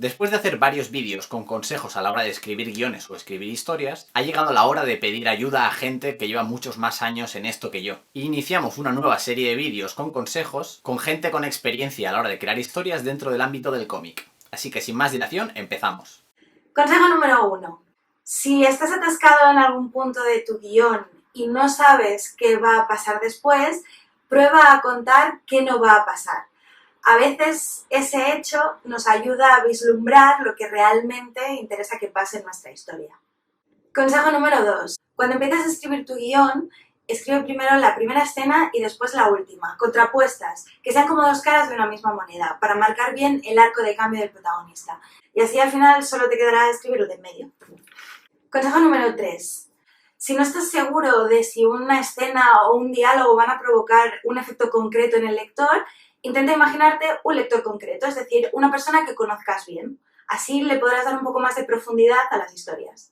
Después de hacer varios vídeos con consejos a la hora de escribir guiones o escribir historias, ha llegado la hora de pedir ayuda a gente que lleva muchos más años en esto que yo. Y iniciamos una nueva serie de vídeos con consejos con gente con experiencia a la hora de crear historias dentro del ámbito del cómic. Así que sin más dilación, empezamos. Consejo número 1. Si estás atascado en algún punto de tu guión y no sabes qué va a pasar después, prueba a contar qué no va a pasar. A veces ese hecho nos ayuda a vislumbrar lo que realmente interesa que pase en nuestra historia. Consejo número 2. Cuando empieces a escribir tu guión, escribe primero la primera escena y después la última, contrapuestas, que sean como dos caras de una misma moneda, para marcar bien el arco de cambio del protagonista. Y así al final solo te quedará escribir lo de en medio. Consejo número 3. Si no estás seguro de si una escena o un diálogo van a provocar un efecto concreto en el lector, intenta imaginarte un lector concreto, es decir, una persona que conozcas bien. Así le podrás dar un poco más de profundidad a las historias.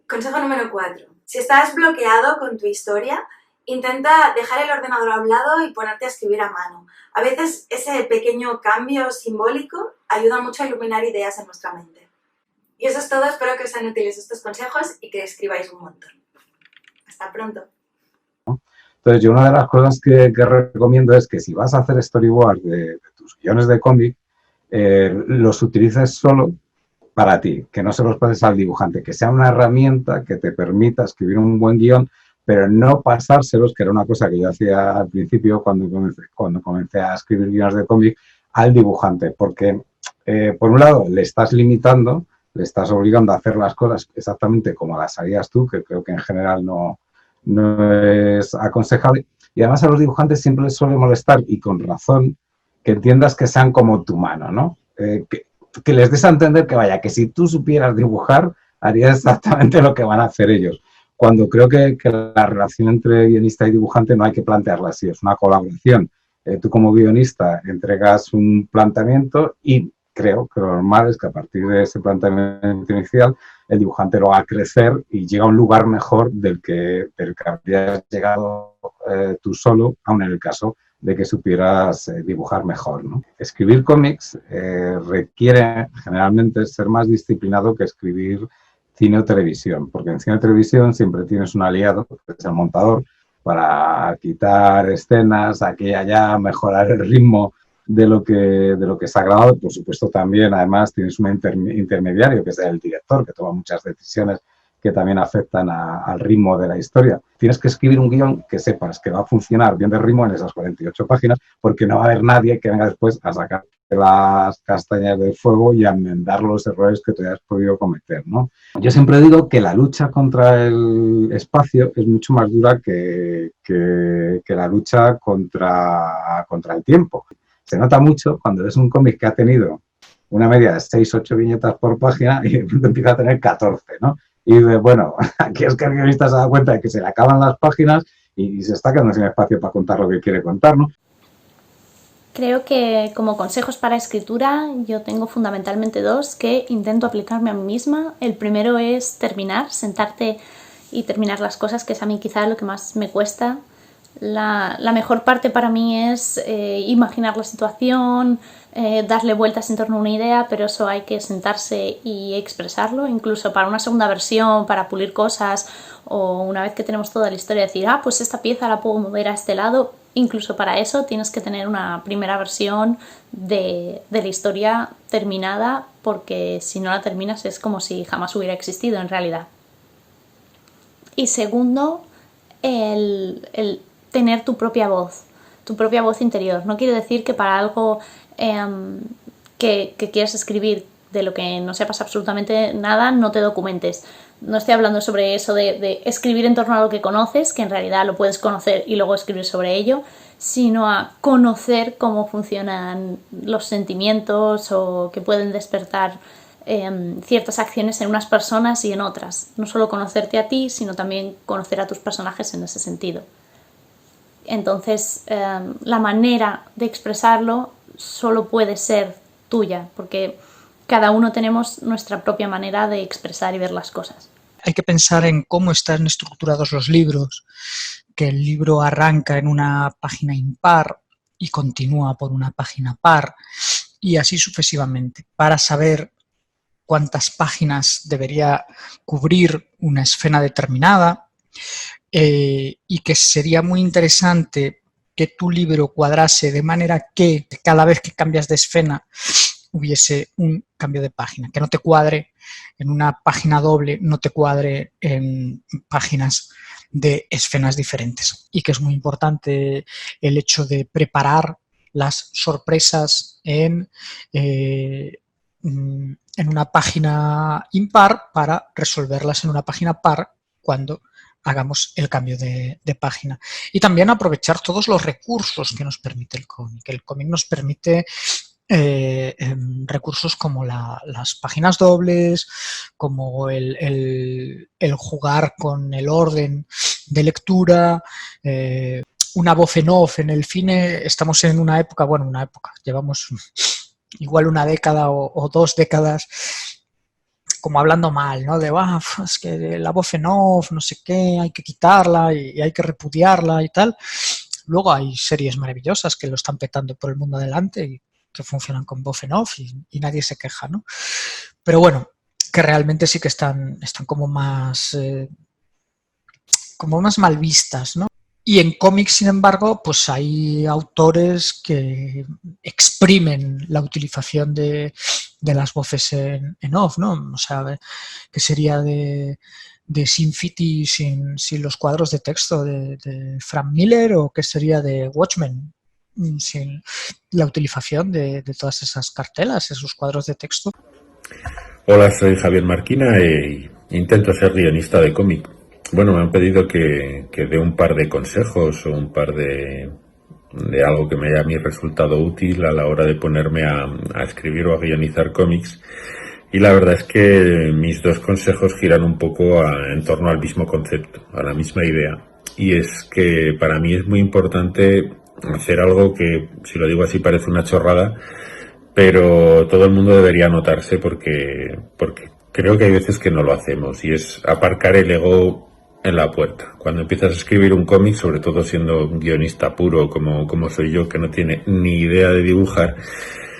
Consejo número 4. Si estás bloqueado con tu historia, intenta dejar el ordenador a un lado y ponerte a escribir a mano. A veces ese pequeño cambio simbólico ayuda mucho a iluminar ideas en nuestra mente. Y eso es todo, espero que os sean útiles estos consejos y que escribáis un montón. Hasta pronto. Entonces, yo una de las cosas que recomiendo es que si vas a hacer storyboard de tus guiones de cómic, los utilices solo para ti, que no se los pases al dibujante, que sea una herramienta que te permita escribir un buen guión, pero no pasárselos, que era una cosa que yo hacía al principio cuando comencé a escribir guiones de cómic, al dibujante, porque por un lado le estás limitando, le estás obligando a hacer las cosas exactamente como las harías tú, que creo que en general no es aconsejable, y además a los dibujantes siempre les suele molestar, y con razón, que entiendas que sean como tu mano, ¿no? Que les des a entender que vaya, que si tú supieras dibujar, harías exactamente lo que van a hacer ellos. Cuando creo que la relación entre guionista y dibujante no hay que plantearla así, es una colaboración. Tú como guionista entregas un planteamiento y creo que lo normal es que a partir de ese planteamiento inicial el dibujante lo haga crecer y llega a un lugar mejor del que habrías llegado tú solo, aun en el caso de que supieras dibujar mejor, ¿no? Escribir cómics requiere generalmente ser más disciplinado que escribir cine o televisión, porque en cine o televisión siempre tienes un aliado, que es el montador, para quitar escenas, aquí y allá, mejorar el ritmo de lo que se ha grabado. Por supuesto, también, además, tienes un intermediario, que es el director, que toma muchas decisiones que también afectan al ritmo de la historia. Tienes que escribir un guión que sepas que va a funcionar bien de ritmo en esas 48 páginas, porque no va a haber nadie que venga después a sacar las castañas del fuego y a enmendar los errores que tú hayas podido cometer, ¿no? Yo siempre digo que la lucha contra el espacio es mucho más dura que la lucha contra el tiempo. Se nota mucho cuando ves un cómic que ha tenido una media de 6-8 viñetas por página y de pronto empieza a tener 14, ¿no? Y dices, bueno, aquí es que el guionista se da cuenta de que se le acaban las páginas y se está quedando sin espacio para contar lo que quiere contar, ¿no? Creo que como consejos para escritura yo tengo fundamentalmente dos que intento aplicarme a mí misma. El primero es terminar, sentarte y terminar las cosas, que es a mí quizá lo que más me cuesta. La mejor parte para mí es imaginar la situación, darle vueltas en torno a una idea, pero eso hay que sentarse y expresarlo, incluso para una segunda versión, para pulir cosas, o una vez que tenemos toda la historia decir, pues esta pieza la puedo mover a este lado. Incluso para eso tienes que tener una primera versión de la historia terminada, porque si no la terminas es como si jamás hubiera existido en realidad. Y segundo, el tener tu propia voz interior. No quiere decir que para algo que quieras escribir de lo que no sepas absolutamente nada, no te documentes. No estoy hablando sobre eso de escribir en torno a lo que conoces, que en realidad lo puedes conocer y luego escribir sobre ello, sino a conocer cómo funcionan los sentimientos o que pueden despertar ciertas acciones en unas personas y en otras. No solo conocerte a ti, sino también conocer a tus personajes en ese sentido. Entonces, la manera de expresarlo solo puede ser tuya, porque cada uno tenemos nuestra propia manera de expresar y ver las cosas. Hay que pensar en cómo están estructurados los libros, que el libro arranca en una página impar y continúa por una página par, y así sucesivamente, para saber cuántas páginas debería cubrir una escena determinada, y que sería muy interesante que tu libro cuadrase de manera que cada vez que cambias de escena hubiese un cambio de página, que no te cuadre en una página doble, no te cuadre en páginas de escenas diferentes. Y que es muy importante el hecho de preparar las sorpresas en una página impar para resolverlas en una página par cuando hagamos el cambio de página. Y también aprovechar todos los recursos que nos permite el cómic. El cómic nos permite recursos como las páginas dobles, como el jugar con el orden de lectura, una voz en off. En el cine estamos en una época, llevamos igual una década o 2 décadas como hablando mal, ¿no? De, es que la voz en off, no sé qué, hay que quitarla y hay que repudiarla y tal. Luego hay series maravillosas que lo están petando por el mundo adelante y que funcionan con voz en off y nadie se queja, ¿no? Pero bueno, que realmente sí que están como más mal vistas, ¿no? Y en cómics, sin embargo, pues hay autores que exprimen la utilización de las voces en off, ¿no? O sea, que sería de Sin City sin los cuadros de texto de Frank Miller, o que sería de Watchmen sin la utilización de todas esas cartelas, esos cuadros de texto. Hola, soy Javier Marquina e intento ser guionista de cómic. Bueno, me han pedido que dé un par de consejos o un par de algo que me haya a mí resultado útil a la hora de ponerme a escribir o a guionizar cómics. Y la verdad es que mis 2 consejos giran un poco en torno al mismo concepto, a la misma idea. Y es que para mí es muy importante hacer algo que, si lo digo así, parece una chorrada, pero todo el mundo debería notarse porque creo que hay veces que no lo hacemos, y es aparcar el ego en la puerta. Cuando empiezas a escribir un cómic, sobre todo siendo un guionista puro como soy yo, que no tiene ni idea de dibujar,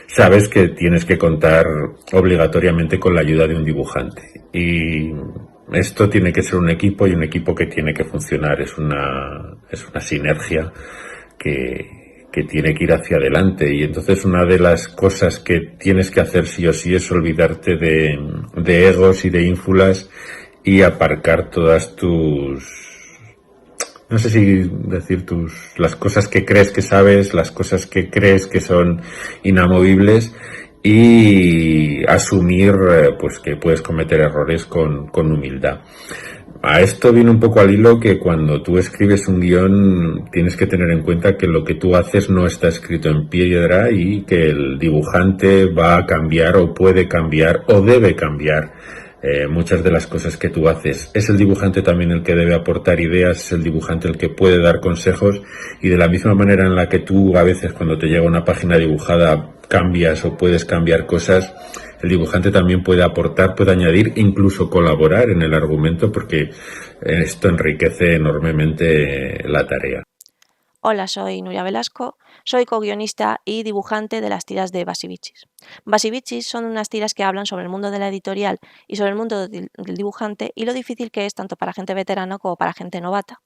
sabes que tienes que contar obligatoriamente con la ayuda de un dibujante. Y esto tiene que ser un equipo, y un equipo que tiene que funcionar. Es una sinergia que tiene que ir hacia adelante. Y entonces una de las cosas que tienes que hacer sí o sí es olvidarte de egos y de ínfulas y aparcar todas no sé si decir las cosas que crees que sabes, las cosas que crees que son inamovibles, y asumir pues que puedes cometer errores con humildad. A esto viene un poco al hilo que cuando tú escribes un guión tienes que tener en cuenta que lo que tú haces no está escrito en piedra y que el dibujante va a cambiar o puede cambiar o debe cambiar muchas de las cosas que tú haces. Es el dibujante también el que debe aportar ideas, es el dibujante el que puede dar consejos, y de la misma manera en la que tú a veces cuando te llega una página dibujada cambias o puedes cambiar cosas, el dibujante también puede aportar, puede añadir, incluso colaborar en el argumento, porque esto enriquece enormemente la tarea. Hola, soy Nuria Velasco, soy co-guionista y dibujante de las tiras de Basibichis. Basibichis son unas tiras que hablan sobre el mundo de la editorial y sobre el mundo del dibujante y lo difícil que es tanto para gente veterana como para gente novata.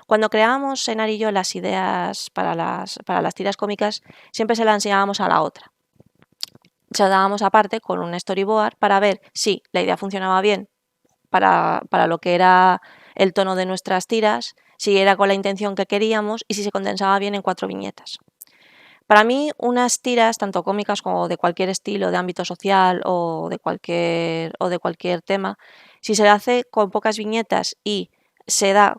Cuando creábamos Senar y yo las ideas para las tiras cómicas, siempre se las enseñábamos a la otra. Se las dábamos aparte con un storyboard para ver si la idea funcionaba bien para lo que era el tono de nuestras tiras, si era con la intención que queríamos y si se condensaba bien en 4 viñetas. Para mí, unas tiras, tanto cómicas como de cualquier estilo, de ámbito social o de cualquier tema, si se hace con pocas viñetas y se da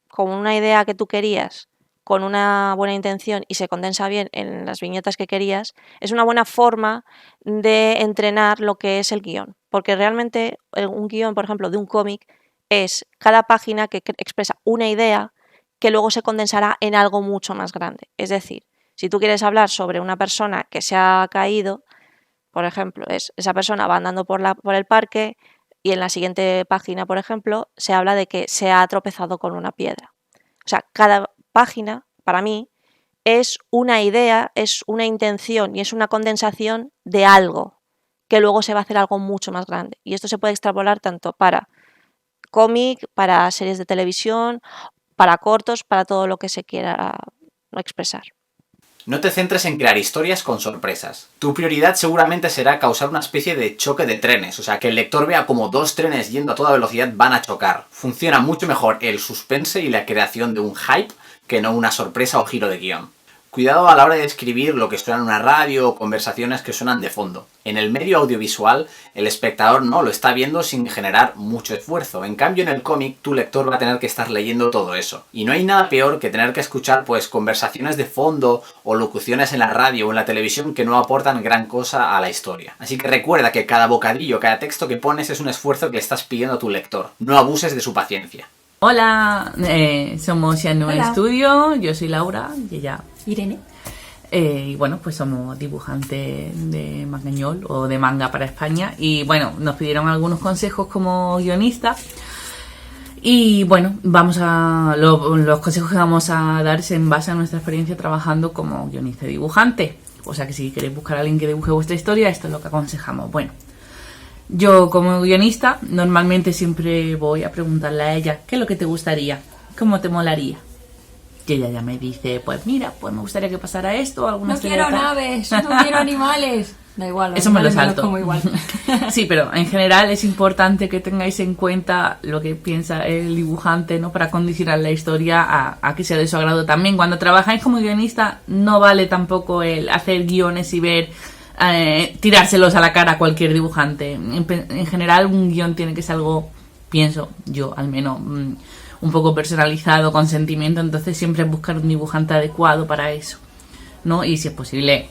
con una idea que tú querías, con una buena intención, y se condensa bien en las viñetas que querías, es una buena forma de entrenar lo que es el guión. Porque realmente un guión, por ejemplo, de un cómic, es cada página que expresa una idea que luego se condensará en algo mucho más grande. Es decir, si tú quieres hablar sobre una persona que se ha caído, por ejemplo, esa persona va andando por el parque y en la siguiente página, por ejemplo, se habla de que se ha tropezado con una piedra. O sea, cada página, para mí, es una idea, es una intención y es una condensación de algo que luego se va a hacer algo mucho más grande. Y esto se puede extrapolar tanto para cómic, para series de televisión, para cortos, para todo lo que se quiera expresar. No te centres en crear historias con sorpresas. Tu prioridad seguramente será causar una especie de choque de trenes, o sea, que el lector vea como dos trenes yendo a toda velocidad van a chocar. Funciona mucho mejor el suspense y la creación de un hype que no una sorpresa o giro de guión. Cuidado a la hora de escribir lo que suena en una radio o conversaciones que suenan de fondo. En el medio audiovisual, el espectador no lo está viendo sin generar mucho esfuerzo. En cambio, en el cómic, tu lector va a tener que estar leyendo todo eso. Y no hay nada peor que tener que escuchar pues conversaciones de fondo o locuciones en la radio o en la televisión que no aportan gran cosa a la historia. Así que recuerda que cada bocadillo, cada texto que pones es un esfuerzo que le estás pidiendo a tu lector. No abuses de su paciencia. Hola, somos Yanue Studio, yo soy Laura y ella Irene. Y bueno, pues somos dibujantes de mangañol o de manga para España. Y bueno, nos pidieron algunos consejos como guionistas. Y bueno, los consejos que vamos a dar es en base a nuestra experiencia trabajando como guionista y dibujante. O sea que si queréis buscar a alguien que dibuje vuestra historia, esto es lo que aconsejamos. Bueno, yo como guionista normalmente siempre voy a preguntarle a ella ¿qué es lo que te gustaría? ¿Cómo te molaría? Y ella ya me dice, pues mira, pues me gustaría que pasara esto, alguna No quiero naves, no quiero animales. Da igual, eso me lo salto. Como igual. Sí, pero en general es importante que tengáis en cuenta lo que piensa el dibujante, ¿no? Para condicionar la historia a que sea de su agrado también. Cuando trabajáis como guionista no vale tampoco el hacer guiones y ver tirárselos a la cara a cualquier dibujante. En general un guión tiene que ser algo, pienso yo al menos, un poco personalizado, con sentimiento, entonces siempre buscar un dibujante adecuado para eso, ¿no? Y si es posible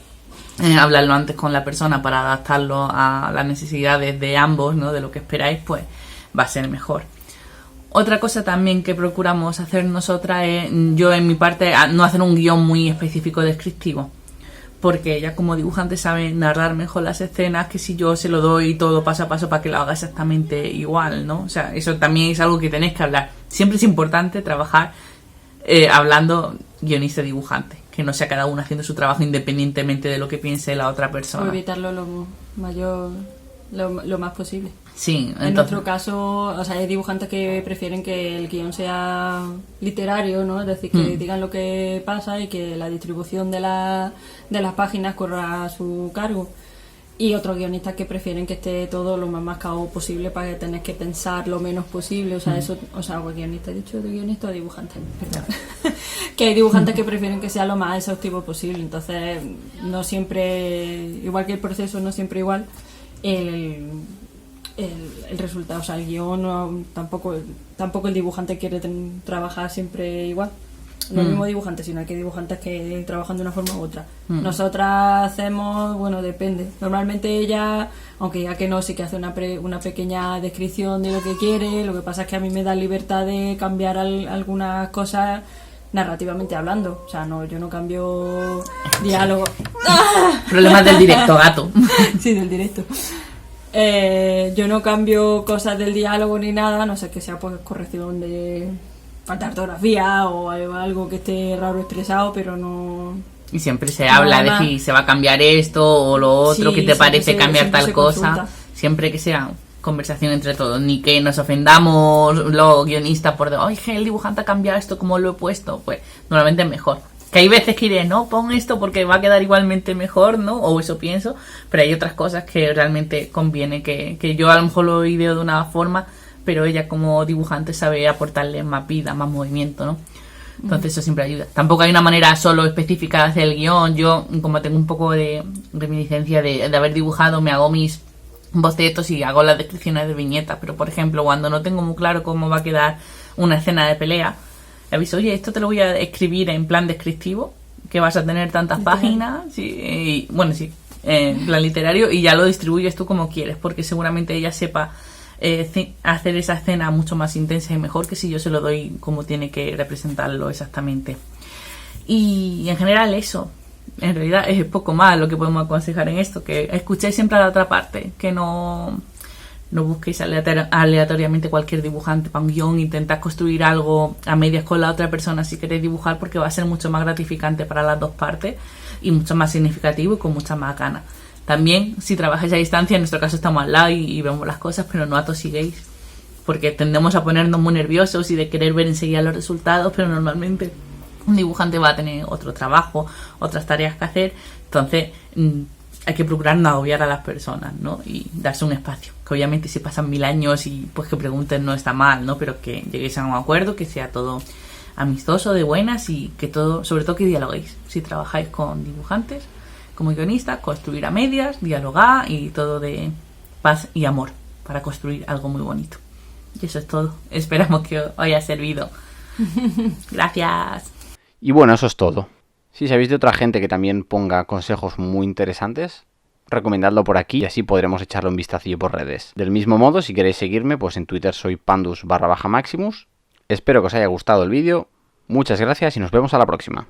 hablarlo antes con la persona para adaptarlo a las necesidades de ambos, ¿no? De lo que esperáis, pues va a ser mejor. Otra cosa también que procuramos hacer nosotras es, yo en mi parte, no hacer un guión muy específico descriptivo, porque ella como dibujante sabe narrar mejor las escenas que si yo se lo doy todo paso a paso para que lo haga exactamente igual, ¿no? O sea, eso también es algo que tenéis que hablar. Siempre es importante trabajar hablando guionista-dibujante, que no sea cada uno haciendo su trabajo independientemente de lo que piense la otra persona. O evitarlo lo más posible. Sí, entonces, en nuestro caso, o sea, hay dibujantes que prefieren que el guión sea literario, ¿no? Es decir, que digan lo que pasa y que la distribución de las páginas corra a su cargo. Y otros guionistas que prefieren que esté todo lo más marcado posible para que tenés que pensar lo menos posible. O sea, eso, o sea, guionista, he dicho de guionista o dibujante, perdón. Que hay dibujantes que prefieren que sea lo más exhaustivo posible. Entonces, no siempre, igual que el proceso no siempre igual, el resultado, o sea, el guión tampoco el dibujante quiere trabajar siempre igual. No el mismo dibujante, sino que hay dibujantes que trabajan de una forma u otra. Nosotras hacemos, bueno, depende. Normalmente ella, aunque ya que no, sí que hace una pequeña descripción de lo que quiere. Lo que pasa es que a mí me da libertad de cambiar algunas cosas narrativamente hablando. O sea, no, yo no cambio diálogo. Problemas del directo, gato. Sí, del directo. Yo no cambio cosas del diálogo ni nada, no sé que sea pues corrección de falta de ortografía o algo que esté raro expresado, pero no. Y siempre se habla de si se va a cambiar esto o lo otro, sí, que te parece cambiar tal cosa. Consulta. Siempre que sea conversación entre todos, ni que nos ofendamos los guionistas por oye, el dibujante ha cambiado esto como lo he puesto, pues normalmente es mejor. Que hay veces que diré, no, pon esto porque va a quedar igualmente mejor, ¿no? O eso pienso, pero hay otras cosas que realmente conviene que yo a lo mejor lo ideo de una forma, pero ella como dibujante sabe aportarle más vida, más movimiento, ¿no? Entonces eso siempre ayuda. Tampoco hay una manera solo específica de hacer el guión. Yo, como tengo un poco de reminiscencia de haber dibujado, me hago mis bocetos y hago las descripciones de viñetas, pero por ejemplo, cuando no tengo muy claro cómo va a quedar una escena de pelea, aviso, oye, esto te lo voy a escribir en plan descriptivo, que vas a tener tantas páginas, sí, y, bueno, sí, en plan literario, y ya lo distribuyes tú como quieres, porque seguramente ella sepa hacer esa escena mucho más intensa y mejor que si yo se lo doy como tiene que representarlo exactamente. Y en general eso, en realidad es poco más lo que podemos aconsejar en esto, que escuchéis siempre a la otra parte, que no busquéis aleatoriamente cualquier dibujante para un guión, intentad construir algo a medias con la otra persona si queréis dibujar, porque va a ser mucho más gratificante para las dos partes y mucho más significativo y con mucha más ganas. También, si trabajáis a distancia, en nuestro caso estamos al lado y vemos las cosas, pero no atosiguéis, porque tendemos a ponernos muy nerviosos y de querer ver enseguida los resultados, pero normalmente un dibujante va a tener otro trabajo, otras tareas que hacer, entonces hay que procurar no agobiar a las personas, ¿no? Y darse un espacio, que obviamente si pasan 1000 años y pues que pregunten no está mal, ¿no? Pero que lleguéis a un acuerdo, que sea todo amistoso, de buenas y que todo, sobre todo que dialoguéis. Si trabajáis con dibujantes, como guionistas, construir a medias, dialogar y todo de paz y amor para construir algo muy bonito. Y eso es todo. Esperamos que os haya servido. Gracias. Y bueno, eso es todo. Si sabéis de otra gente que también ponga consejos muy interesantes, recomendadlo por aquí y así podremos echarle un vistacillo por redes. Del mismo modo, si queréis seguirme, pues en Twitter soy pandus_maximus. Espero que os haya gustado el vídeo. Muchas gracias y nos vemos a la próxima.